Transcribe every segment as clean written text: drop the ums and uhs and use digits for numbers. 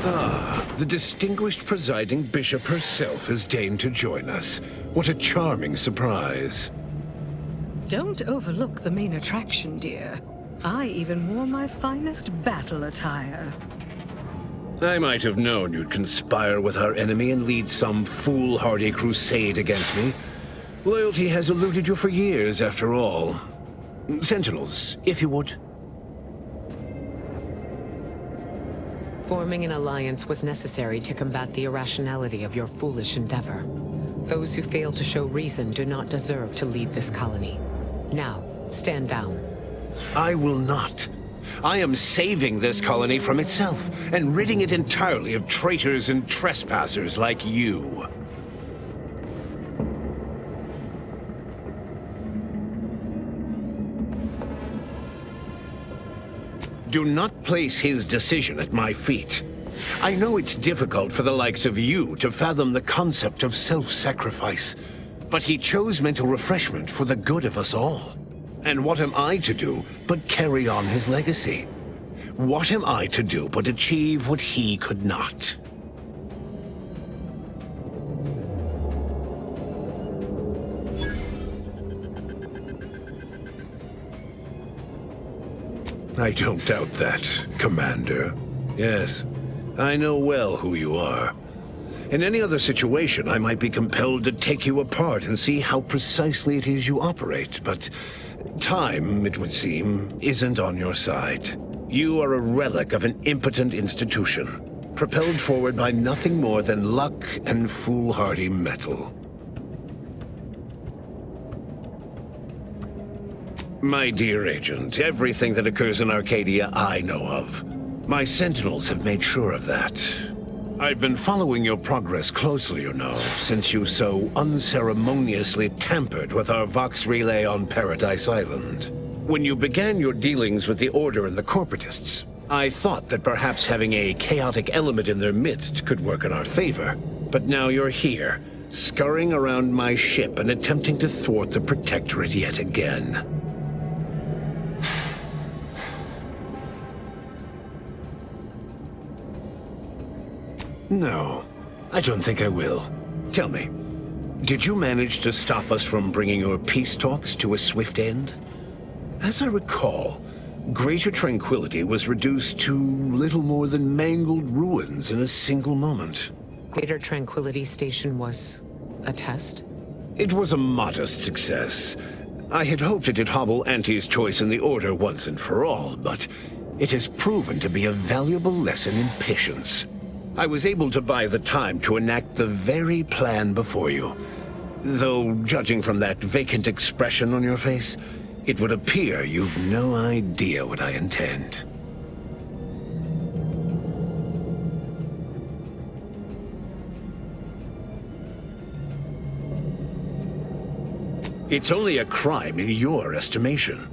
The distinguished presiding bishop herself has deigned to join us. What a charming surprise. Don't overlook the main attraction, dear. I even wore my finest battle attire. I might have known you'd conspire with our enemy and lead some foolhardy crusade against me. Loyalty has eluded you for years, after all. Sentinels, if you would. Forming an alliance was necessary to combat the irrationality of your foolish endeavor. Those who fail to show reason do not deserve to lead this colony. Now, stand down. I will not. I am saving this colony from itself, and ridding it entirely of traitors and trespassers like you. Do not place his decision at my feet. I know it's difficult for the likes of you to fathom the concept of self-sacrifice, but he chose mental refreshment for the good of us all. And what am I to do but carry on his legacy? What am I to do but achieve what he could not? I don't doubt that, Commander. Yes, I know well who you are. In any other situation, I might be compelled to take you apart and see how precisely it is you operate, but time, it would seem, isn't on your side. You are a relic of an impotent institution, propelled forward by nothing more than luck and foolhardy metal. My dear agent, everything that occurs in Arcadia I know of. My sentinels have made sure of that. I've been following your progress closely, you know, since you so unceremoniously tampered with our Vox relay on Paradise Island. When you began your dealings with the Order and the Corporatists, I thought that perhaps having a chaotic element in their midst could work in our favor. But now you're here, scurrying around my ship and attempting to thwart the Protectorate yet again. No, I don't think I will. Tell me, did you manage to stop us from bringing your peace talks to a swift end? As I recall, Greater Tranquility was reduced to little more than mangled ruins in a single moment. Greater Tranquility Station was a test? It was a modest success. I had hoped it'd hobble Auntie's choice in the Order once and for all, but it has proven to be a valuable lesson in patience. I was able to buy the time to enact the very plan before you. Though, judging from that vacant expression on your face, it would appear you've no idea what I intend. It's only a crime in your estimation.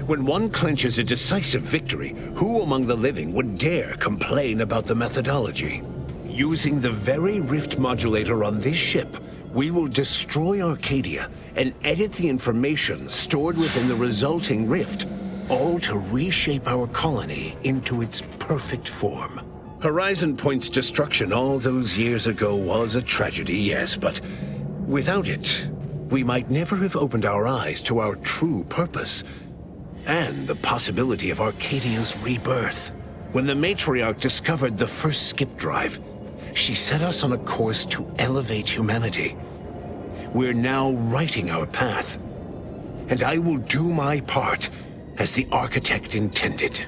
When one clinches a decisive victory, who among the living would dare complain about the methodology? Using the very rift modulator on this ship, we will destroy Arcadia and edit the information stored within the resulting rift, all to reshape our colony into its perfect form. Horizon Point's destruction all those years ago was a tragedy, yes, but without it, we might never have opened our eyes to our true purpose. And the possibility of Arcadia's rebirth. When the matriarch discovered the first skip drive, she set us on a course to elevate humanity. We're now writing our path, and I will do my part as the architect intended.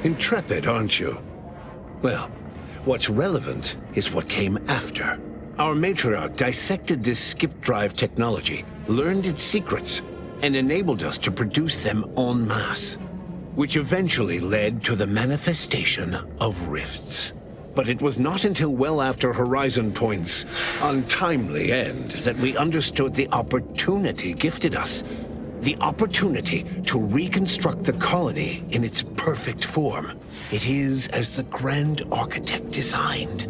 Intrepid, aren't you? Well, what's relevant is what came after. Our matriarch dissected this skip drive technology, learned its secrets, and enabled us to produce them en masse, which eventually led to the manifestation of rifts. But it was not until well after Horizon Point's untimely end that we understood the opportunity gifted us. The opportunity to reconstruct the colony in its perfect form. It is as the Grand Architect designed.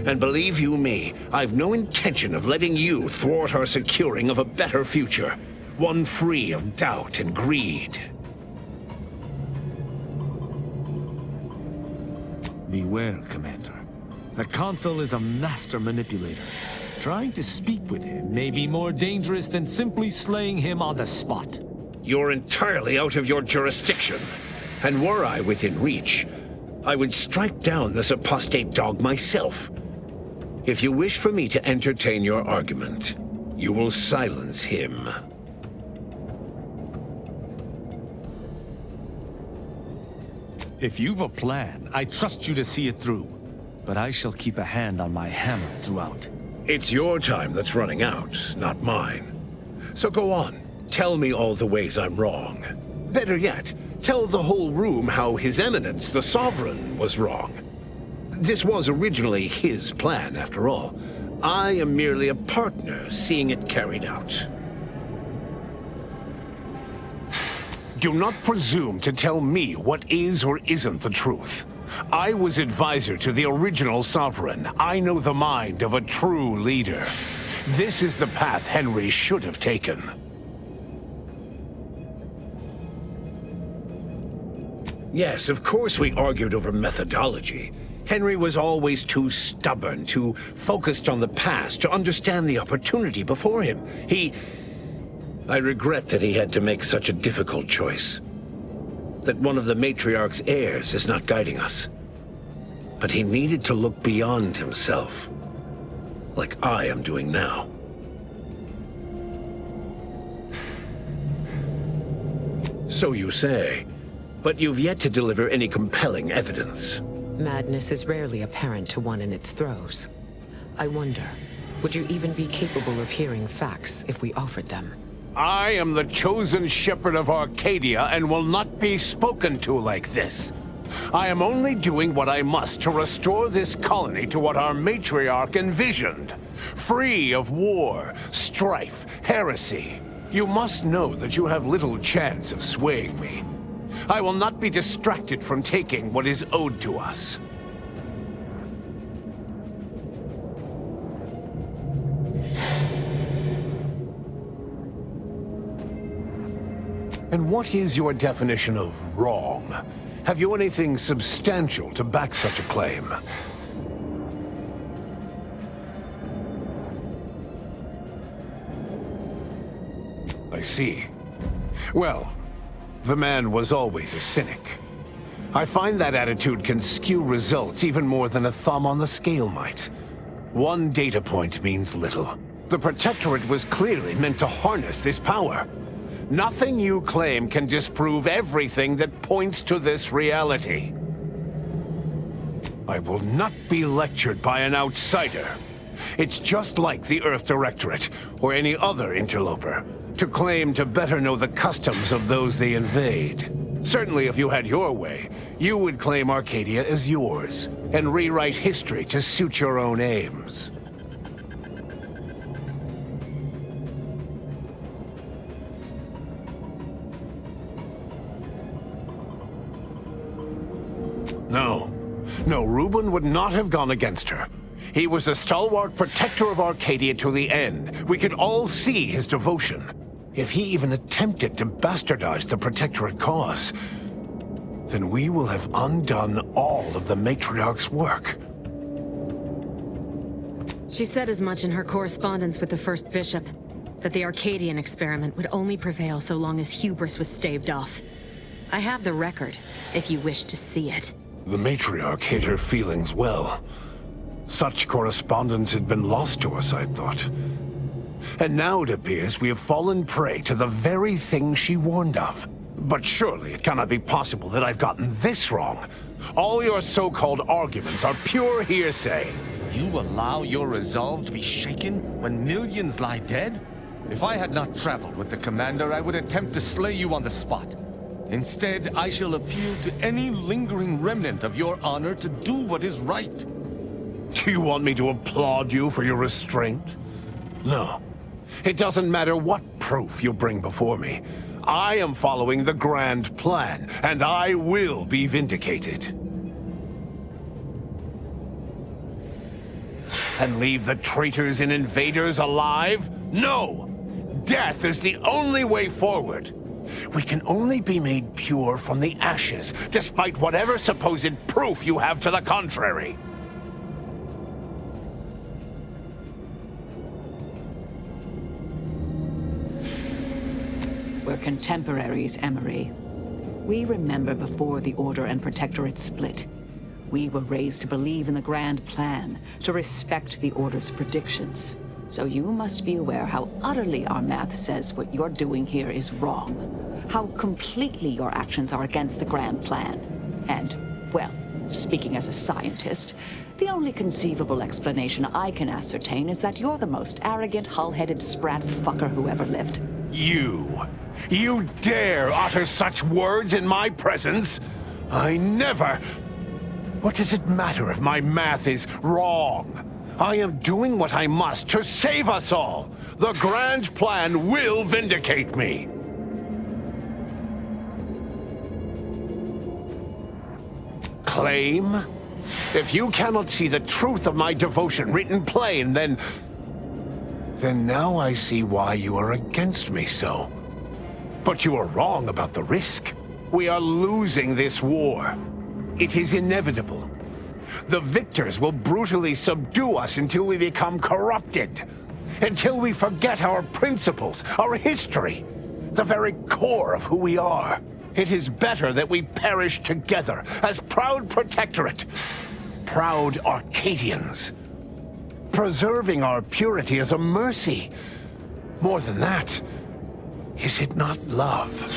And believe you me, I've no intention of letting you thwart our securing of a better future, one free of doubt and greed. Beware, Commander. The Consul is a master manipulator. Trying to speak with him may be more dangerous than simply slaying him on the spot. You're entirely out of your jurisdiction. And were I within reach, I would strike down this apostate dog myself. If you wish for me to entertain your argument, you will silence him. If you've a plan, I trust you to see it through. But I shall keep a hand on my hammer throughout. It's your time that's running out, not mine. So go on, tell me all the ways I'm wrong. Better yet, tell the whole room how His Eminence, the Sovereign, was wrong. This was originally his plan, after all. I am merely a partner seeing it carried out. Do not presume to tell me what is or isn't the truth. I was advisor to the original Sovereign. I know the mind of a true leader. This is the path Henry should have taken. Yes, of course we argued over methodology. Henry was always too stubborn, too focused on the past to understand the opportunity before him. I regret that he had to make such a difficult choice. That one of the matriarch's heirs is not guiding us. But he needed to look beyond himself, like I am doing now. So you say, but you've yet to deliver any compelling evidence. Madness is rarely apparent to one in its throes. I wonder, would you even be capable of hearing facts if we offered them? I am the chosen shepherd of Arcadia and will not be spoken to like this. I am only doing what I must to restore this colony to what our matriarch envisioned. Free of war, strife, heresy. You must know that you have little chance of swaying me. I will not be distracted from taking what is owed to us. And what is your definition of wrong? Have you anything substantial to back such a claim? I see. Well, the man was always a cynic. I find that attitude can skew results even more than a thumb on the scale might. One data point means little. The Protectorate was clearly meant to harness this power. Nothing you claim can disprove everything that points to this reality. I will not be lectured by an outsider. It's just like the Earth Directorate, or any other interloper, to claim to better know the customs of those they invade. Certainly if you had your way, you would claim Arcadia as yours, and rewrite history to suit your own aims. No, Reuben would not have gone against her. He was a stalwart protector of Arcadia to the end. We could all see his devotion. If he even attempted to bastardize the Protectorate cause, then we will have undone all of the Matriarch's work. She said as much in her correspondence with the First Bishop, that the Arcadian experiment would only prevail so long as hubris was staved off. I have the record, if you wish to see it. The Matriarch hid her feelings well. Such correspondence had been lost to us, I thought. And now it appears we have fallen prey to the very thing she warned of. But surely it cannot be possible that I've gotten this wrong. All your so-called arguments are pure hearsay. You allow your resolve to be shaken when millions lie dead? If I had not traveled with the Commander, I would attempt to slay you on the spot. Instead, I shall appeal to any lingering remnant of your honor to do what is right. Do you want me to applaud you for your restraint? No. It doesn't matter what proof you bring before me. I am following the grand plan, and I will be vindicated. And leave the traitors and invaders alive? No! Death is the only way forward. We can only be made pure from the ashes, despite whatever supposed proof you have to the contrary. We're contemporaries, Emery. We remember before the Order and Protectorate split. We were raised to believe in the Grand Plan, to respect the Order's predictions. So you must be aware how utterly our math says what you're doing here is wrong. How completely your actions are against the Grand Plan. And, well, speaking as a scientist, the only conceivable explanation I can ascertain is that you're the most arrogant, hull-headed sprat fucker who ever lived. You dare utter such words in my presence? I never... What does it matter if my math is wrong? I am doing what I must to save us all. The Grand Plan will vindicate me. Claim? If you cannot see the truth of my devotion written plain, then now I see why you are against me so. But you are wrong about the risk. We are losing this war. It is inevitable. The victors will brutally subdue us until we become corrupted. Until we forget our principles, our history, the very core of who we are. It is better that we perish together as proud Protectorate, proud Arcadians. Preserving our purity is a mercy. More than that, is it not love?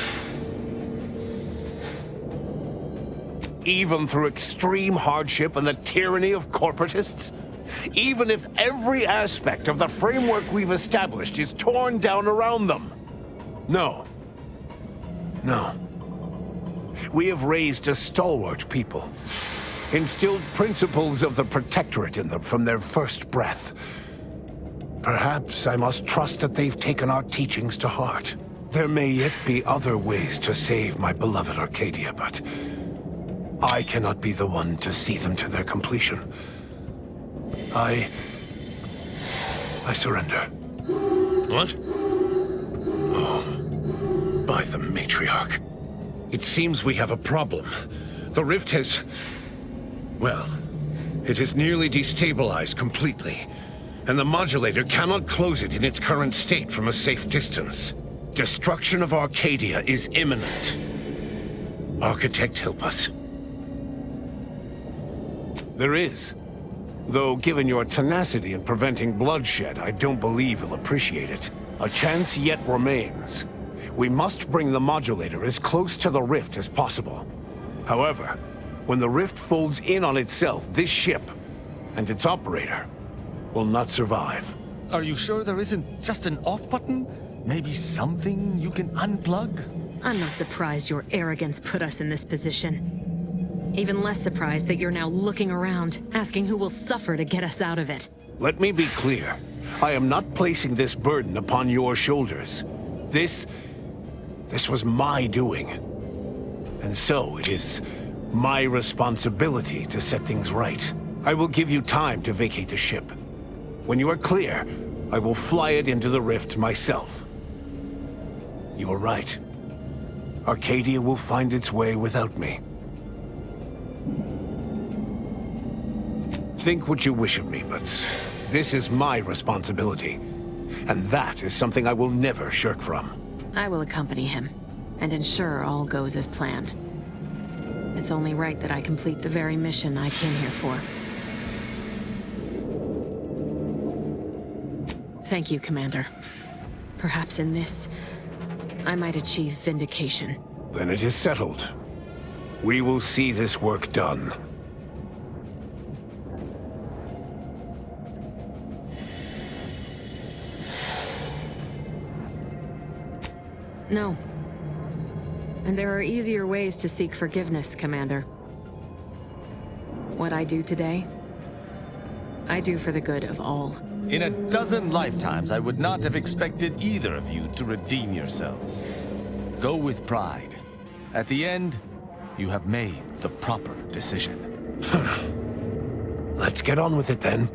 Even through extreme hardship and the tyranny of corporatists? Even if every aspect of the framework we've established is torn down around them? No. No. We have raised a stalwart people, instilled principles of the Protectorate in them from their first breath. Perhaps I must trust that they've taken our teachings to heart. There may yet be other ways to save my beloved Arcadia, but I cannot be the one to see them to their completion. I surrender. What? Oh, by the Matriarch. It seems we have a problem. The rift has... well, it has nearly destabilized completely, and the modulator cannot close it in its current state from a safe distance. Destruction of Arcadia is imminent. Architect, help us. There is. Though, given your tenacity in preventing bloodshed, I don't believe you'll appreciate it. A chance yet remains. We must bring the modulator as close to the rift as possible. However, when the rift folds in on itself, this ship and its operator will not survive. Are you sure there isn't just an off button? Maybe something you can unplug? I'm not surprised your arrogance put us in this position. Even less surprised that you're now looking around, asking who will suffer to get us out of it. Let me be clear. I am not placing this burden upon your shoulders. This was my doing. And so it is my responsibility to set things right. I will give you time to vacate the ship. When you are clear, I will fly it into the rift myself. You are right. Arcadia will find its way without me. Think what you wish of me, but this is my responsibility. And that is something I will never shirk from. I will accompany him, and ensure all goes as planned. It's only right that I complete the very mission I came here for. Thank you, Commander. Perhaps in this, I might achieve vindication. Then it is settled. We will see this work done. No. And there are easier ways to seek forgiveness, Commander. What I do today, I do for the good of all. In a dozen lifetimes, I would not have expected either of you to redeem yourselves. Go with pride. At the end, you have made the proper decision. Let's get on with it then.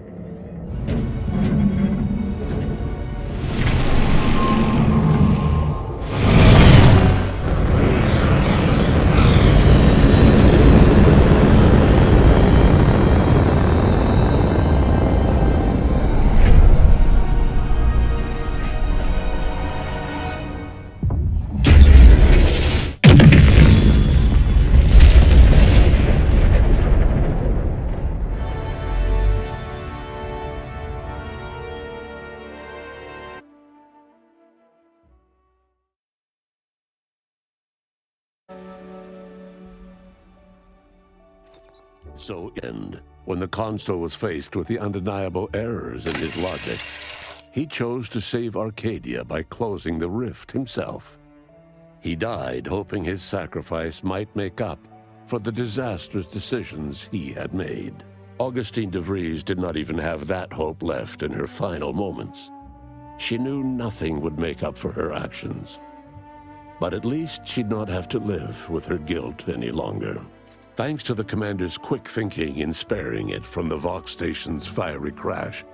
So when the consul was faced with the undeniable errors in his logic, he chose to save Arcadia by closing the rift himself. He died hoping his sacrifice might make up for the disastrous decisions he had made. Augustine de Vries did not even have that hope left in her final moments. She knew nothing would make up for her actions. But at least she'd not have to live with her guilt any longer. Thanks to the commander's quick thinking in sparing it from the Vox station's fiery crash,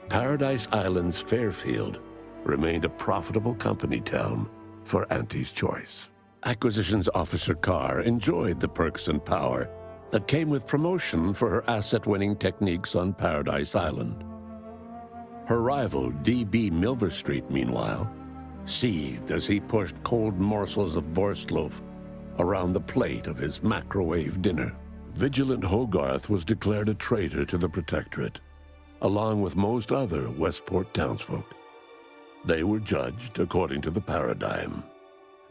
Paradise Island's Fairfield remained a profitable company town for Auntie's Choice. Acquisitions Officer Carr enjoyed the perks and power that came with promotion for her asset-winning techniques on Paradise Island. Her rival, D.B. Milverstreet, meanwhile, seethed as he pushed cold morsels of borsloaf around the plate of his microwave dinner. Vigilant Hogarth was declared a traitor to the Protectorate, along with most other Westport townsfolk. They were judged according to the paradigm,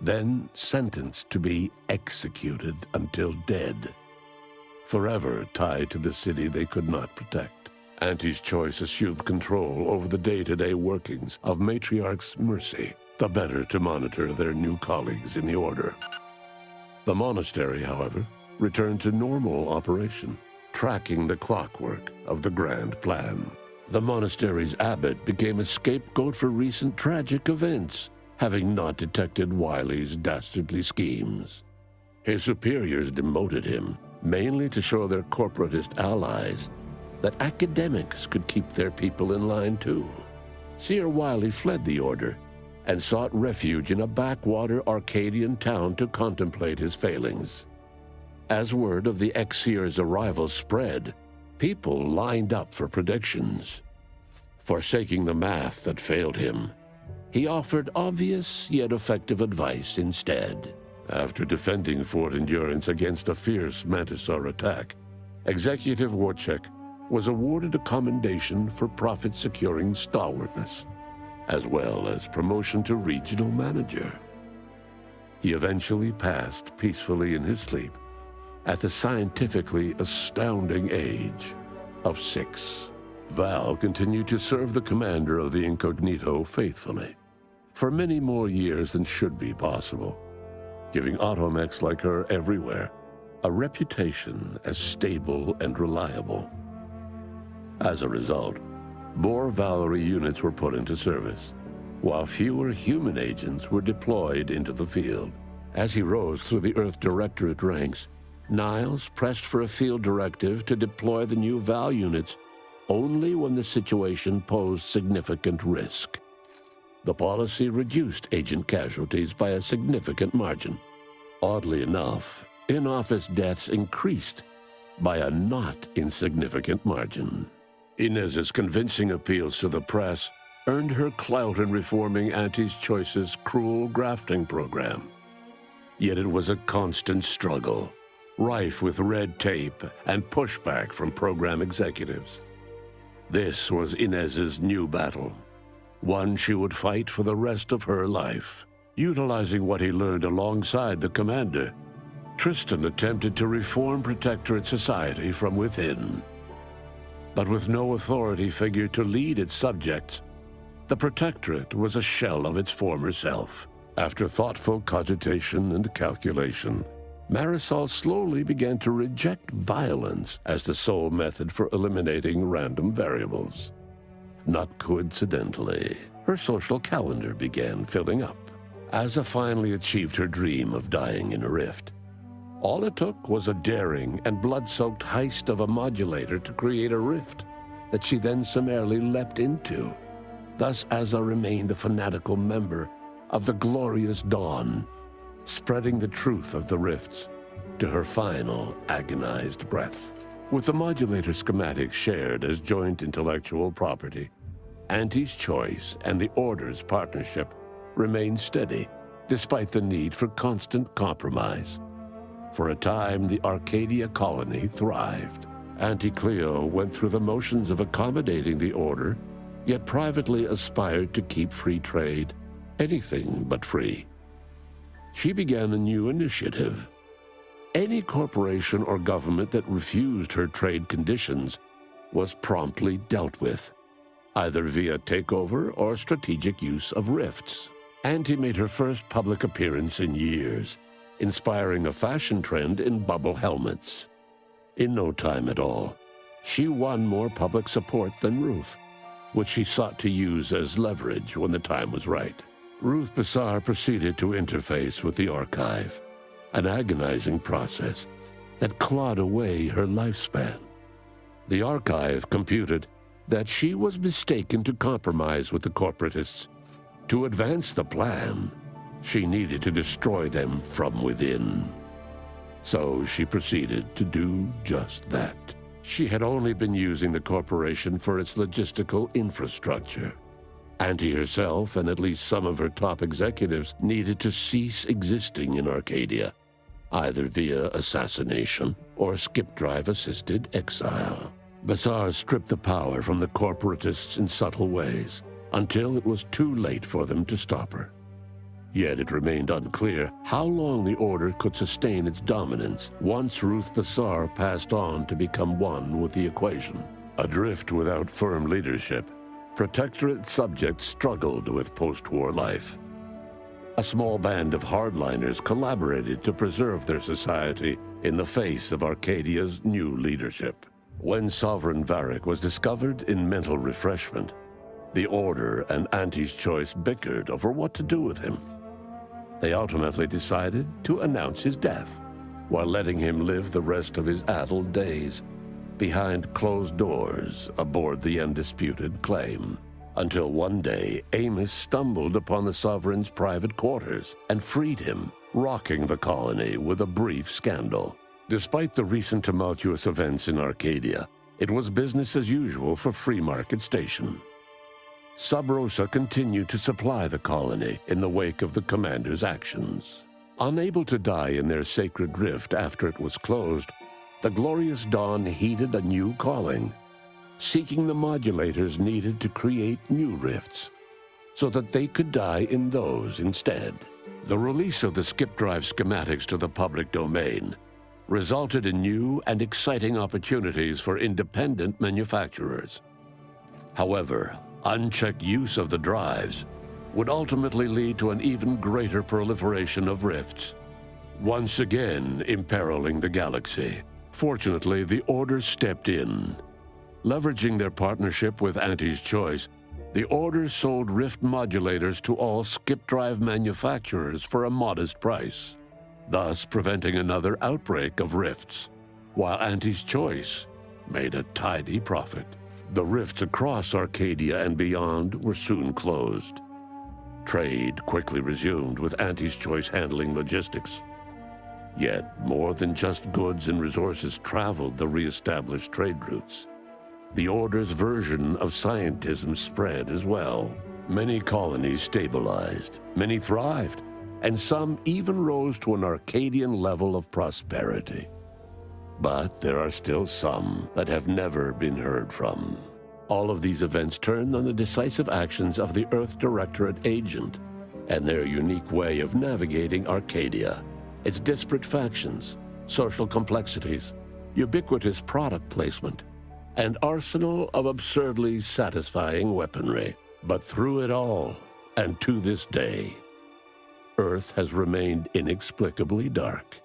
then sentenced to be executed until dead, forever tied to the city they could not protect. Auntie's Choice assumed control over the day-to-day workings of Matriarch's Mercy, the better to monitor their new colleagues in the Order. The monastery, however, returned to normal operation, tracking the clockwork of the grand plan. The monastery's abbot became a scapegoat for recent tragic events, having not detected Wiley's dastardly schemes. His superiors demoted him, mainly to show their corporatist allies that academics could keep their people in line too. Seer Wiley fled the Order and sought refuge in a backwater Arcadian town to contemplate his failings. As word of the ex-seer's arrival spread, people lined up for predictions. Forsaking the math that failed him, he offered obvious yet effective advice instead. After defending Fort Endurance against a fierce Mantisaur attack, Executive Warchek was awarded a commendation for profit-securing stalwartness, as well as promotion to regional manager. He eventually passed peacefully in his sleep at the scientifically astounding age of 6. Val continued to serve the commander of the Incognito faithfully for many more years than should be possible, giving automechs like her everywhere a reputation as stable and reliable. As a result, more Valerie units were put into service, while fewer human agents were deployed into the field. As he rose through the Earth Directorate ranks, Niles pressed for a field directive to deploy the new Val units only when the situation posed significant risk. The policy reduced agent casualties by a significant margin. Oddly enough, in-office deaths increased by a not insignificant margin. Inez's convincing appeals to the press earned her clout in reforming Auntie's Choice's cruel grafting program. Yet it was a constant struggle, rife with red tape and pushback from program executives. This was Inez's new battle, one she would fight for the rest of her life. Utilizing what he learned alongside the commander, Tristan attempted to reform Protectorate society from within. But with no authority figure to lead its subjects, the Protectorate was a shell of its former self. After thoughtful cogitation and calculation, Marisol slowly began to reject violence as the sole method for eliminating random variables. Not coincidentally, her social calendar began filling up. Asa finally achieved her dream of dying in a rift. All it took was a daring and blood-soaked heist of a modulator to create a rift that she then summarily leapt into. Thus Asa remained a fanatical member of the Glorious Dawn, spreading the truth of the rifts to her final agonized breath. With the modulator schematics shared as joint intellectual property, Auntie's Choice and the Order's partnership remained steady, despite the need for constant compromise. For a time, the Arcadia colony thrived. Auntie Cleo went through the motions of accommodating the Order, yet privately aspired to keep free trade anything but free. She began a new initiative, any corporation or government that refused her trade conditions was promptly dealt with, either via takeover or strategic use of rifts. Auntie made her first public appearance in years, inspiring a fashion trend in bubble helmets. In no time at all, she won more public support than Ruth, which she sought to use as leverage when the time was right. Ruth Bassar proceeded to interface with the archive, an agonizing process that clawed away her lifespan. The archive computed that she was mistaken to compromise with the corporatists. To advance the plan, she needed to destroy them from within. So she proceeded to do just that. She had only been using the corporation for its logistical infrastructure. Auntie herself and at least some of her top executives needed to cease existing in Arcadia, either via assassination or skip-drive-assisted exile. Bassar stripped the power from the corporatists in subtle ways, until it was too late for them to stop her. Yet it remained unclear how long the Order could sustain its dominance once Ruth Bassar passed on to become one with the equation. Adrift without firm leadership, Protectorate subjects struggled with post-war life. A small band of hardliners collaborated to preserve their society in the face of Arcadia's new leadership. When Sovereign Varric was discovered in mental refreshment, the Order and Auntie's Choice bickered over what to do with him. They ultimately decided to announce his death, while letting him live the rest of his addled days behind closed doors aboard the undisputed claim. Until one day, Amos stumbled upon the Sovereign's private quarters and freed him, rocking the colony with a brief scandal. Despite the recent tumultuous events in Arcadia, it was business as usual for Free Market Station. Sub Rosa continued to supply the colony in the wake of the commander's actions. Unable to die in their sacred rift after it was closed, the Glorious Dawn heeded a new calling, seeking the modulators needed to create new rifts, so that they could die in those instead. The release of the skip drive schematics to the public domain resulted in new and exciting opportunities for independent manufacturers. However, unchecked use of the drives would ultimately lead to an even greater proliferation of rifts, once again imperiling the galaxy. Fortunately, the Order stepped in. Leveraging their partnership with Auntie's Choice, the Order sold rift modulators to all skip drive manufacturers for a modest price, thus preventing another outbreak of rifts, while Auntie's Choice made a tidy profit. The rifts across Arcadia and beyond were soon closed. Trade quickly resumed, with Auntie's Choice handling logistics. Yet, more than just goods and resources traveled the re-established trade routes. The Order's version of scientism spread as well. Many colonies stabilized, many thrived, and some even rose to an Arcadian level of prosperity. But there are still some that have never been heard from. All of these events turned on the decisive actions of the Earth Directorate agent and their unique way of navigating Arcadia, its disparate factions, social complexities, ubiquitous product placement, and arsenal of absurdly satisfying weaponry. But through it all, and to this day, Earth has remained inexplicably dark.